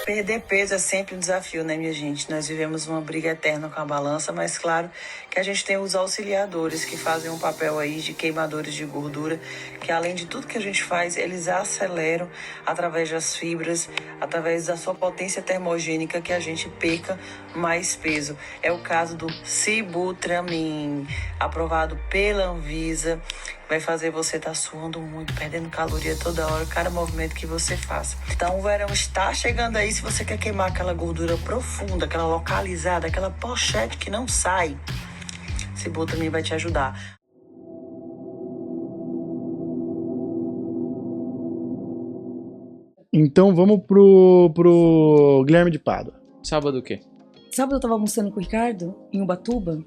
Perder peso é sempre um desafio, né, minha gente? Nós vivemos uma briga eterna com a balança, mas claro que a gente tem os auxiliadores que fazem um papel aí de queimadores de gordura, que além de tudo que a gente faz, eles aceleram através das fibras, através da sua potência termogênica, que a gente perca mais peso. É o caso do Sibutramine, aprovado pela Anvisa. Vai fazer você estar suando muito, perdendo caloria toda hora, cada movimento que você faça. Então o verão está chegando aí. Se você quer queimar aquela gordura profunda, aquela localizada, aquela pochete que não sai, Sibutramine vai te ajudar. Então vamos pro Guilherme de Pádua. Sábado o quê? Sábado eu tava almoçando com o Ricardo, em Ubatuba.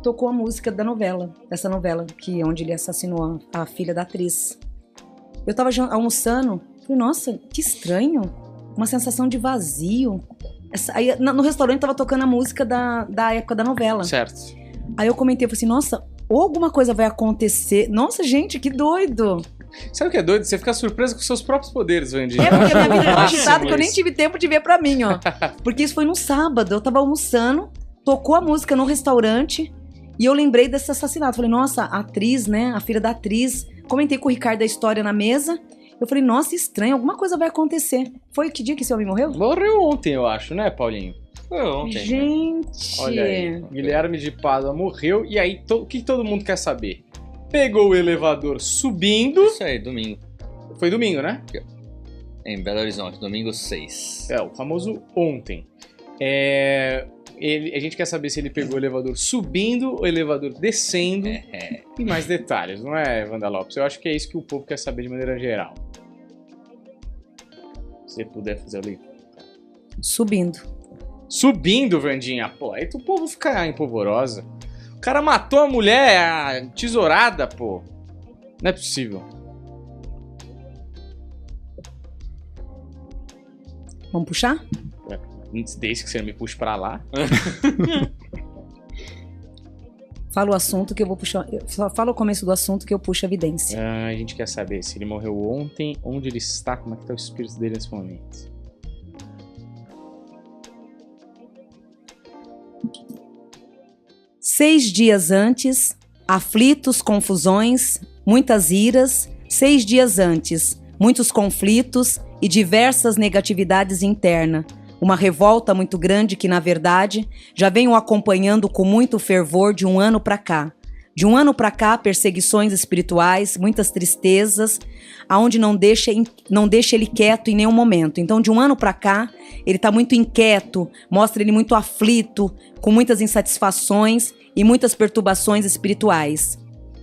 Tocou a música da novela, dessa novela, onde ele assassinou a filha da atriz. Eu tava almoçando, falei, nossa, que estranho, uma sensação de vazio. Aí no restaurante tava tocando a música da época da novela. Certo. Aí eu comentei, falei assim, nossa, ou alguma coisa vai acontecer. Nossa, gente, que doido. Sabe o que é doido? Você fica surpreso com seus próprios poderes, Vandy. É porque a minha vida é tão agitada que eu nem tive tempo de ver pra mim, ó. Porque isso foi num sábado, eu tava almoçando, tocou a música no restaurante e eu lembrei desse assassinato. Falei, nossa, a atriz, né, a filha da atriz. Comentei com o Ricardo a história na mesa. Eu falei, nossa, estranho, alguma coisa vai acontecer. Foi que dia que esse homem morreu? Morreu ontem, eu acho, né, Paulinho? Foi ontem. Gente. Olha aí, Guilherme de Pádua morreu. E aí, o que todo mundo quer saber? Pegou o elevador subindo. Isso aí, domingo. Foi domingo, né? Em Belo Horizonte, domingo 6. É, o famoso ontem. A gente quer saber se ele pegou o elevador subindo, o elevador descendo e mais detalhes, não é, Wanda Lopes? Eu acho que é isso que o povo quer saber de maneira geral. Se você puder fazer ali. Subindo. Subindo, Vandinha? Pô, aí o povo fica empolvorosa. O cara matou a mulher, a tesourada, pô. Não é possível. Vamos puxar? Desde que você me puxe pra lá. Fala o assunto que eu vou puxar. Fala o começo do assunto que eu puxo a evidência. A gente quer saber se ele morreu ontem, onde ele está, como é que tá o espírito dele nesse momento. Seis dias antes, aflitos, confusões, muitas iras. 6 dias antes, muitos conflitos e diversas negatividades internas. Uma revolta muito grande que, na verdade, já venho acompanhando com muito fervor de um ano para cá. De um ano para cá, perseguições espirituais, muitas tristezas, aonde não deixa ele quieto em nenhum momento. Então, de um ano para cá, ele está muito inquieto, mostra ele muito aflito, com muitas insatisfações e muitas perturbações espirituais.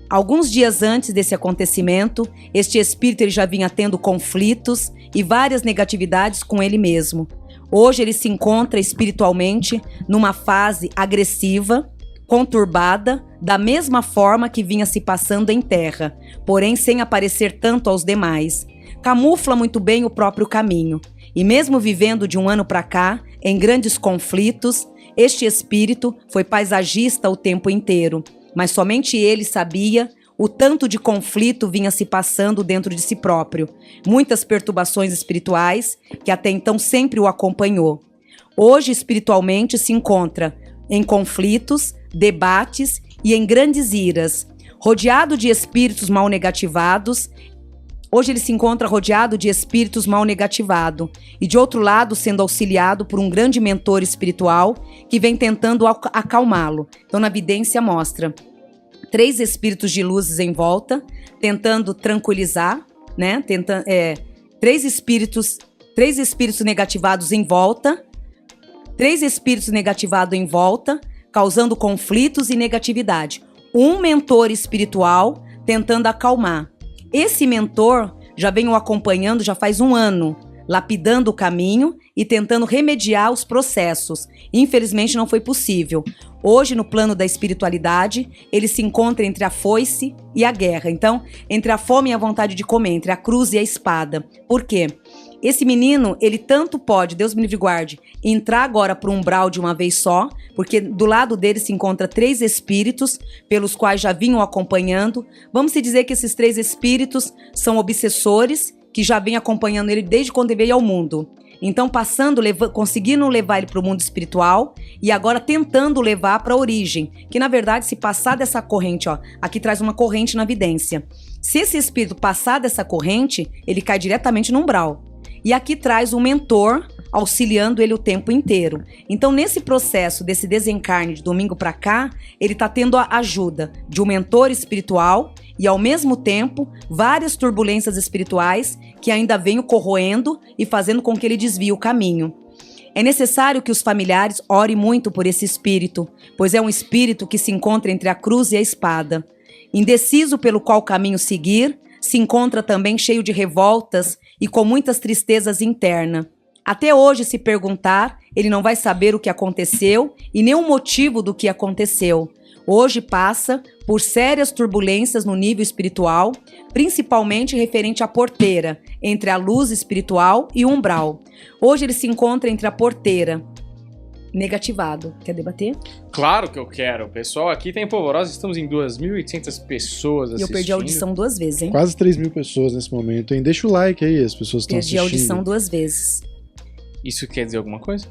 Alguns dias antes desse acontecimento, este espírito ele já vinha tendo conflitos e várias negatividades com ele mesmo. Hoje ele se encontra espiritualmente numa fase agressiva, conturbada, da mesma forma que vinha se passando em terra, porém sem aparecer tanto aos demais. Camufla muito bem o próprio caminho. E mesmo vivendo de um ano para cá, em grandes conflitos, este espírito foi paisagista o tempo inteiro, mas somente ele sabia o tanto de conflito vinha se passando dentro de si próprio, muitas perturbações espirituais que até então sempre o acompanhou. Hoje, espiritualmente, se encontra em conflitos, debates e em grandes iras, rodeado de espíritos mal negativados. Hoje ele se encontra rodeado de espíritos mal negativados e, de outro lado, sendo auxiliado por um grande mentor espiritual que vem tentando acalmá-lo. Então, na evidência mostra 3 espíritos de luzes em volta, tentando tranquilizar, né? 3 espíritos negativados em volta, 3 espíritos negativados em volta, causando conflitos e negatividade. Um mentor espiritual tentando acalmar. Esse mentor já vem o acompanhando já faz um ano, lapidando o caminho e tentando remediar os processos. Infelizmente não foi possível. Hoje, no plano da espiritualidade, ele se encontra entre a foice e a guerra. Então, entre a fome e a vontade de comer, entre a cruz e a espada. Por quê? Esse menino, ele tanto pode, Deus me livre e guarde, entrar agora para o umbral de uma vez só, porque do lado dele se encontra 3 espíritos, pelos quais já vinham acompanhando. Vamos se dizer que esses 3 espíritos são obsessores que já vem acompanhando ele desde quando ele veio ao mundo. Então, conseguindo levar ele para o mundo espiritual e agora tentando levar para a origem. Que, na verdade, se passar dessa corrente, ó, aqui traz uma corrente na vidência. Se esse espírito passar dessa corrente, ele cai diretamente no umbral. E aqui traz um mentor auxiliando ele o tempo inteiro. Então, nesse processo desse desencarne de domingo para cá, ele está tendo a ajuda de um mentor espiritual e, ao mesmo tempo, várias turbulências espirituais que ainda vêm o corroendo e fazendo com que ele desvie o caminho. É necessário que os familiares orem muito por esse espírito, pois é um espírito que se encontra entre a cruz e a espada. Indeciso pelo qual caminho seguir, se encontra também cheio de revoltas e com muitas tristezas internas. Até hoje, se perguntar, ele não vai saber o que aconteceu e nem o motivo do que aconteceu. Hoje passa por sérias turbulências no nível espiritual, principalmente referente à porteira, entre a luz espiritual e o umbral. Hoje ele se encontra entre a porteira. Negativado. Quer debater? Claro que eu quero. O pessoal aqui tá em Polvorosa, estamos em 2.800 pessoas assistindo. E eu perdi a audição 2 vezes, hein? Quase 3.000 pessoas nesse momento, hein? Deixa o like aí, as pessoas estão assistindo. Perdi a audição 2 vezes. Isso quer dizer alguma coisa?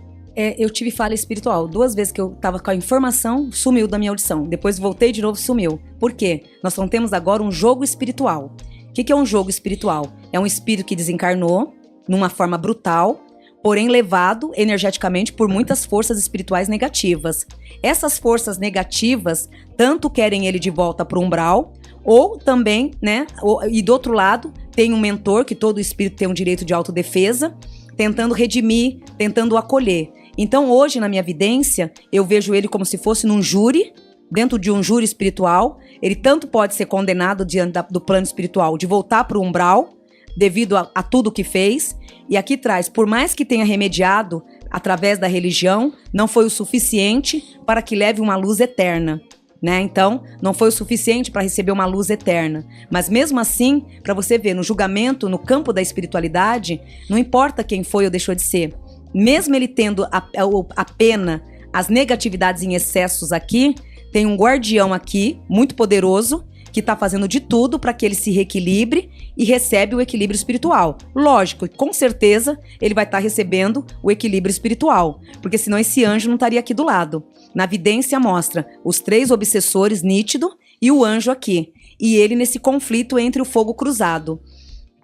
Eu tive falha espiritual. 2 vezes que eu tava com a informação, sumiu da minha audição. Depois voltei de novo, sumiu. Por quê? Nós não temos agora um jogo espiritual. O que é um jogo espiritual? É um espírito que desencarnou numa forma brutal, porém levado energeticamente por muitas forças espirituais negativas. Essas forças negativas tanto querem ele de volta para o umbral, ou também, né? E do outro lado, tem um mentor, que todo espírito tem um direito de autodefesa, tentando redimir, tentando acolher. Então, hoje, na minha vidência, eu vejo ele como se fosse num júri, dentro de um júri espiritual. Ele tanto pode ser condenado diante do plano espiritual de voltar para o umbral, devido a tudo que fez. E aqui traz, por mais que tenha remediado através da religião, não foi o suficiente para que leve uma luz eterna. Né? Então, não foi o suficiente para receber uma luz eterna. Mas mesmo assim, para você ver, no julgamento, no campo da espiritualidade, não importa quem foi ou deixou de ser. Mesmo ele tendo a pena, as negatividades em excessos aqui, tem um guardião aqui, muito poderoso, que está fazendo de tudo para que ele se reequilibre e recebe o equilíbrio espiritual. Lógico, com certeza, ele vai estar recebendo o equilíbrio espiritual, porque senão esse anjo não estaria aqui do lado. Na vidência mostra os 3 obsessores nítido e o anjo aqui, e ele nesse conflito entre o fogo cruzado.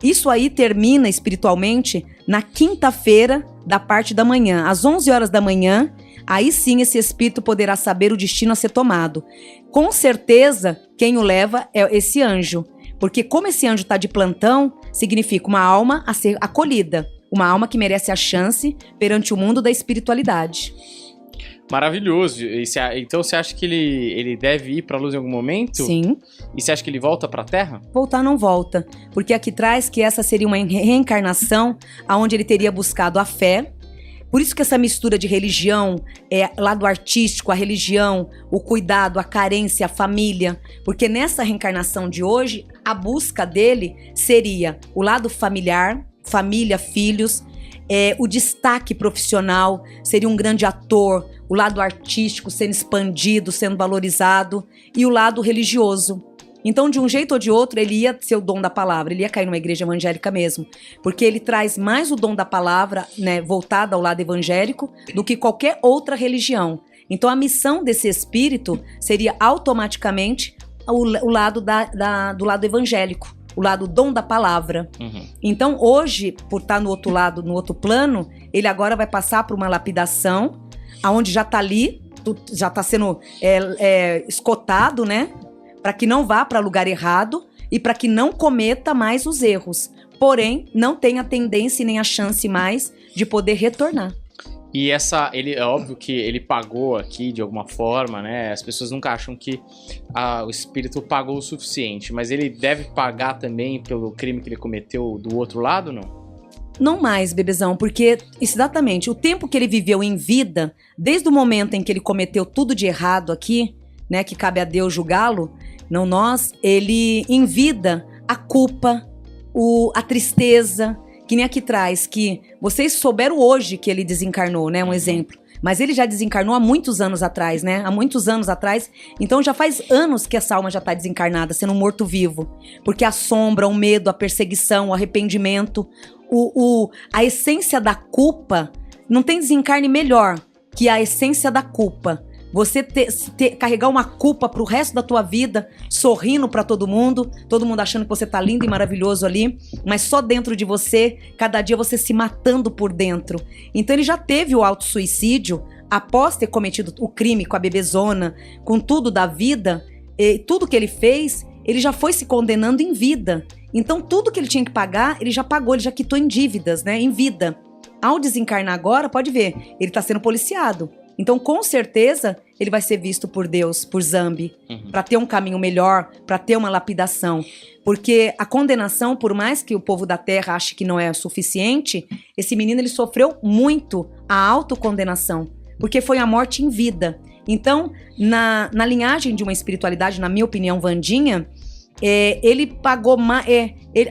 Isso aí termina espiritualmente na quinta-feira da parte da manhã, às 11 horas da manhã. Aí sim esse espírito poderá saber o destino a ser tomado. Com certeza, quem o leva é esse anjo. Porque como esse anjo está de plantão, significa uma alma a ser acolhida. Uma alma que merece a chance perante o mundo da espiritualidade. Maravilhoso. Então você acha que ele deve ir para a luz em algum momento? Sim. E você acha que ele volta para a Terra? Voltar não volta. Porque aqui traz que essa seria uma reencarnação onde ele teria buscado a fé. Por isso que essa mistura de religião, lado artístico, a religião, o cuidado, a carência, a família. Porque nessa reencarnação de hoje, a busca dele seria o lado familiar, família, filhos, o destaque profissional, seria um grande ator, o lado artístico sendo expandido, sendo valorizado, e o lado religioso. Então, de um jeito ou de outro, ele ia ser o dom da palavra, ele ia cair numa igreja evangélica mesmo, porque ele traz mais o dom da palavra, né, voltado ao lado evangélico, do que qualquer outra religião. Então, a missão desse espírito seria automaticamente o lado do lado evangélico, o lado dom da palavra. Uhum. Então, hoje, por estar no outro lado, no outro plano, ele agora vai passar por uma lapidação, aonde já está ali, já está sendo escotado, né? Para que não vá para lugar errado e para que não cometa mais os erros. Porém, não tem a tendência e nem a chance mais de poder retornar. E é óbvio que ele pagou aqui de alguma forma, né? As pessoas nunca acham que o espírito pagou o suficiente, mas ele deve pagar também pelo crime que ele cometeu do outro lado, não? Não mais, bebezão, porque exatamente o tempo que ele viveu em vida, desde o momento em que ele cometeu tudo de errado aqui, né, que cabe a Deus julgá-lo, não nós, ele em vida, a culpa, a tristeza, que nem aqui traz, que vocês souberam hoje que ele desencarnou, né, um exemplo. Mas ele já desencarnou há muitos anos atrás, né? Há muitos anos atrás. Então já faz anos que essa alma já tá desencarnada, sendo um morto-vivo. Porque a sombra, o medo, a perseguição, o arrependimento, a essência da culpa, não tem desencarne melhor que a essência da culpa. Você carregar uma culpa pro resto da tua vida, sorrindo pra todo mundo achando que você tá lindo e maravilhoso ali, mas só dentro de você, cada dia você se matando por dentro. Então ele já teve o autossuicídio após ter cometido o crime com a bebezona, com tudo da vida, e tudo que ele fez, ele já foi se condenando em vida. Então tudo que ele tinha que pagar, ele já pagou, ele já quitou em dívidas, né, em vida. Ao desencarnar agora, pode ver, ele tá sendo policiado. Então, com certeza, ele vai ser visto por Deus, por Zambi, para ter um caminho melhor, para ter uma lapidação. Porque a condenação, por mais que o povo da Terra ache que não é suficiente, esse menino ele sofreu muito a autocondenação, porque foi a morte em vida. Então, na linhagem de uma espiritualidade, na minha opinião, Wandinha, ele pagou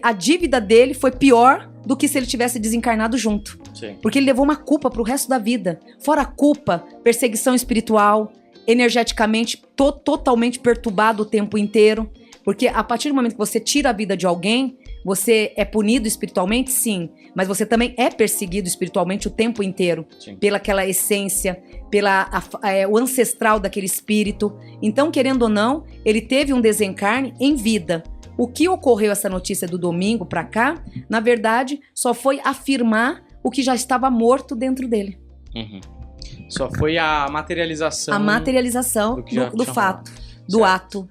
a dívida dele foi pior do que se ele tivesse desencarnado junto. Sim. Porque ele levou uma culpa pro resto da vida. Fora a culpa, perseguição espiritual, energeticamente totalmente perturbado o tempo inteiro. Porque a partir do momento que você tira a vida de alguém, você é punido espiritualmente, sim. Mas você também é perseguido espiritualmente o tempo inteiro. Sim. Pela aquela essência, o ancestral daquele espírito. Então, querendo ou não, ele teve um desencarne em vida. O que ocorreu essa notícia do domingo pra cá, na verdade, só foi afirmar o que já estava morto dentro dele. Só foi a materialização. A materialização do que já do tinha fato, rolado. do Certo. ato.